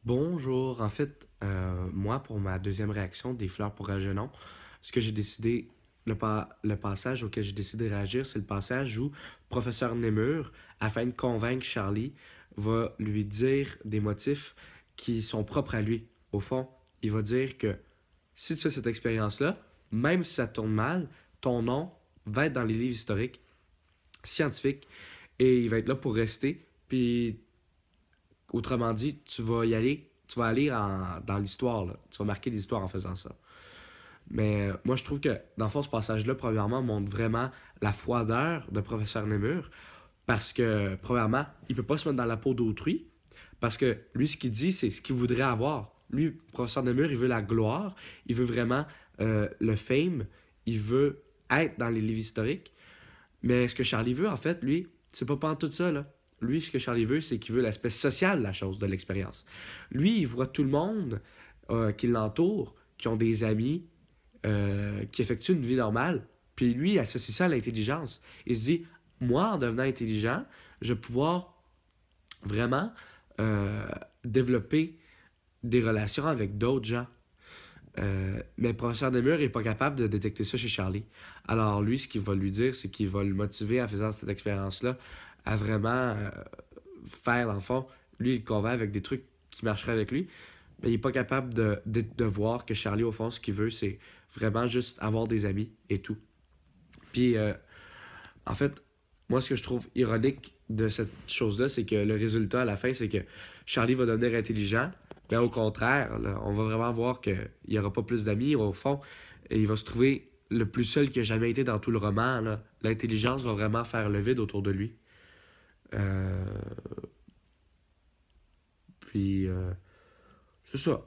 Bonjour. En fait, moi, pour ma deuxième réaction des fleurs pour Algernon, ce que j'ai décidé, le passage auquel j'ai décidé de réagir, c'est le passage où professeur Nemur, afin de convaincre Charlie, va lui dire des motifs qui sont propres à lui. Au fond, il va dire que si tu fais cette expérience-là, même si ça tourne mal, ton nom va être dans les livres historiques, scientifiques, et il va être là pour rester. Puis autrement dit, tu vas y aller, tu vas aller dans l'histoire, là. Tu vas marquer l'histoire en faisant ça. Mais moi, je trouve que, dans le fond, ce passage-là, premièrement, montre vraiment la froideur de professeur Nemur. Parce que, premièrement, il peut pas se mettre dans la peau d'autrui. Parce que lui, ce qu'il dit, c'est ce qu'il voudrait avoir. Lui, professeur Nemur, il veut la gloire. Il veut vraiment le fame. Il veut être dans les livres historiques. Mais ce que Charlie veut, en fait, lui, c'est pas tout ça, là. Lui, ce que Charlie veut, c'est qu'il veut l'aspect social de la chose, de l'expérience. Lui, il voit tout le monde qui l'entoure, qui ont des amis, qui effectuent une vie normale. Puis lui, il associe ça à l'intelligence. Il se dit, moi, en devenant intelligent, je vais pouvoir vraiment euh, développer des relations avec d'autres gens. Mais le professeur Demure n'est pas capable de détecter ça chez Charlie. Alors lui, ce qu'il va lui dire, c'est qu'il va le motiver en faisant cette expérience-là à vraiment faire, dans le fond, lui, il le convainc avec des trucs qui marcheraient avec lui, mais il n'est pas capable de voir que Charlie, au fond, ce qu'il veut, c'est vraiment juste avoir des amis et tout. Puis, en fait, moi, ce que je trouve ironique de cette chose-là, c'est que le résultat à la fin, c'est que Charlie va devenir intelligent, mais au contraire, là, on va vraiment voir qu'il n'y aura pas plus d'amis, au fond, et il va se trouver le plus seul qu'il a jamais été dans tout le roman. Là. L'intelligence va vraiment faire le vide autour de lui. Euh, puis, c'est ça.